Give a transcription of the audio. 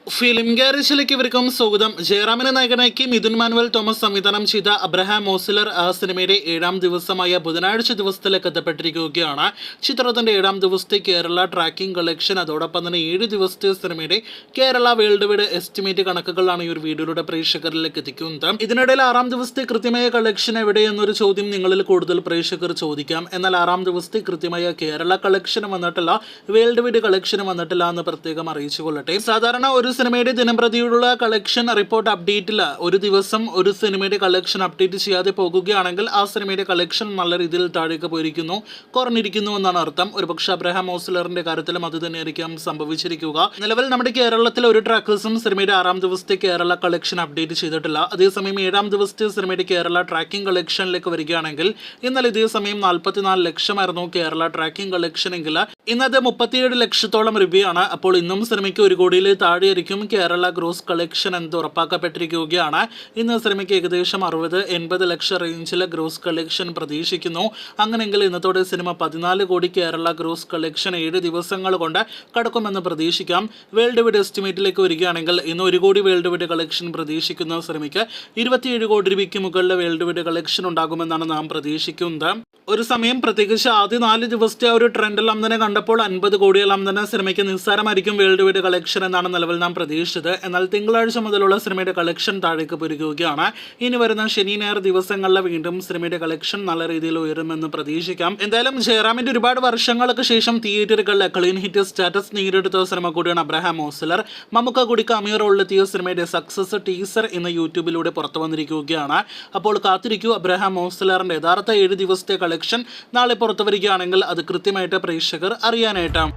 Film ഗാരേജിലേക്ക് ഇവർക്കും സ്വാഗതം. ജയറാമിനെ നായകനാക്കി മിഥുൻ മാനുവൽ തോമസ് സംവിധാനം ചെയ്ത അബ്രഹാം ഓസ്ലർ സിനിമയുടെ 7ാം ദിവസമായ ബുധനാഴ്ച ദിവസത്തിലേക്ക് എത്തപ്പെട്ടിരിക്കുകയാണ്. ചിത്രത്തിന്റെ 7ാം ദിവസത്തെ കേരള ട്രാക്കിംഗ് കളക്ഷൻ, അതോടൊപ്പം തന്നെ 7 ദിവസത്തെ സിനിമയുടെ കേരള വേൾഡ് വൈഡ് എസ്റ്റിമേറ്റ് കണക്കുകളാണ് ഈ ഒരു വീഡിയോയുടെ പ്രേക്ഷകരിലേക്ക് എത്തിക്കുന്നത്. ഇതിനിടയിൽ 6ാം ദിവസത്തെ കൃത്യമായ കളക്ഷൻ എവിടെ എന്നൊരു ചോദ്യം നിങ്ങളിൽ കൂടുതൽ പ്രേക്ഷകർ ചോദിക്കാം. എന്നാൽ 6ാം ദിവസത്തെ കൃത്യമായ കേരള കളക്ഷൻ വന്നിട്ടില്ല, വേൾഡ് വൈഡ് കളക്ഷൻ വന്നിട്ടില്ല എന്ന് പ്രത്യേകം അറിയിച്ചു കൊള്ളട്ടെ. സാധാരണ ഒരു സിനിമയുടെ ദിനംപ്രതിയുള്ള കളക്ഷൻ റിപ്പോർട്ട് അപ്ഡേറ്റില്ല. ഒരു ദിവസം ഒരു സിനിമയുടെ കളക്ഷൻ അപ്ഡേറ്റ് ചെയ്യാതെ പോകുകയാണെങ്കിൽ ആ സിനിമയുടെ കളക്ഷൻ നല്ല രീതിയിൽ താഴേക്ക് പോയിരിക്കുന്നു, കുറഞ്ഞിരിക്കുന്നു എന്നാണ് അർത്ഥം. ഒരുപക്ഷെ അബ്രഹാം ഓസ്ലറിന്റെ കാര്യത്തിലും അത് തന്നെയായിരിക്കും സംഭവിച്ചിരിക്കുക. നിലവിൽ നമ്മുടെ കേരളത്തിലെ ഒരു ട്രാക്കേഴ്സും സിനിമയുടെ 6ാം ദിവസത്തെ കേരള കളക്ഷൻ അപ്ഡേറ്റ് ചെയ്തിട്ടില്ല. അതേസമയം 7ാം ദിവസത്തെ സിനിമയുടെ കേരള ട്രാക്കിംഗ് കളക്ഷനിലേക്ക് വരികയാണെങ്കിൽ ഇന്നലെ ഇതേ സമയം 44 ലക്ഷമായിരുന്നു കേരള ട്രാക്കിംഗ് കളക്ഷൻ എങ്കിൽ ഇന്നത് 37 ലക്ഷത്തോളം രൂപയാണ്. അപ്പോൾ ഇന്നും സിനിമയ്ക്ക് 1 കോടിയിൽ താഴെ കേരള ഗ്രോസ് കളക്ഷൻ എന്ന് ഉറപ്പാക്കപ്പെട്ടിരിക്കുകയാണ്. ഇന്ന് സിനിമയ്ക്ക് ഏകദേശം 60-80 ലക്ഷം റേഞ്ചിൽ ഗ്രോസ് കളക്ഷൻ പ്രതീക്ഷിക്കുന്നു. അങ്ങനെയെങ്കിൽ ഇന്നത്തോടെ സിനിമ 14 കോടി കേരള ഗ്രോസ് കളക്ഷൻ 7 ദിവസങ്ങൾ കൊണ്ട് കടക്കുമെന്ന് പ്രതീക്ഷിക്കാം. വേൾഡ് വൈഡ് എസ്റ്റിമേറ്റിലേക്ക് വരികയാണെങ്കിൽ ഇന്ന് 1 കോടി വേൾഡ് വൈഡ് കളക്ഷൻ പ്രതീക്ഷിക്കുന്ന സിനിമയ്ക്ക് 27 കോടി രൂപയ്ക്ക് മുകളിൽ വേൾഡ് വൈഡ് കളക്ഷൻ ഉണ്ടാകുമെന്നാണ് നാം പ്രതീക്ഷിക്കുന്നത്. ഒരു സമയം പ്രത്യേകിച്ച് ആദ്യ 4 ദിവസത്തെ ഒരു ട്രെൻഡെല്ലാം തന്നെ കണ്ടപ്പോൾ 50 കോടിയെല്ലാം തന്നെ സിനിമയ്ക്ക് നിസ്സാരമായിരിക്കും വേൾഡ് വൈഡ് കളക്ഷൻ എന്നാണ് നിലവിൽ നാം പ്രതീക്ഷിച്ചത്. എന്നാൽ തിങ്കളാഴ്ച മുതലുള്ള സിനിമയുടെ കളക്ഷൻ താഴേക്ക് പോയിരിക്കുകയാണ്. ഇനി വരുന്ന ശനി ഞായർ ദിവസങ്ങളിൽ വീണ്ടും സിനിമയുടെ കളക്ഷൻ നല്ല രീതിയിൽ ഉയരുമെന്ന് പ്രതീക്ഷിക്കാം. എന്തായാലും ജയറാമിന്റെ ഒരുപാട് വർഷങ്ങൾക്ക് ശേഷം തിയേറ്ററുകളിലെ ക്ലീൻ ഹിറ്റ് സ്റ്റാറ്റസ് നേടിയെടുത്ത സിനിമ കൂടിയാണ് അബ്രഹാം ഓസ്ലർ. മമ്മൂക്ക കൂടി കമിയോ റോളിലെത്തിയ സിനിമയുടെ സക്സസ് ടീസർ ഇന്ന് യൂട്യൂബിലൂടെ പുറത്തു വന്നിരിക്കുകയാണ്. അപ്പോൾ കാത്തിരിക്കൂ, അബ്രഹാം ഓസ്ലറിന്റെ യഥാർത്ഥ 7 ദിവസത്തെ കളക്ഷൻ നാളെ പുറത്തു വരികയാണെങ്കിൽ അത് കൃത്യമായിട്ട് പ്രേക്ഷകർ അറിയാനായിട്ടാണ്.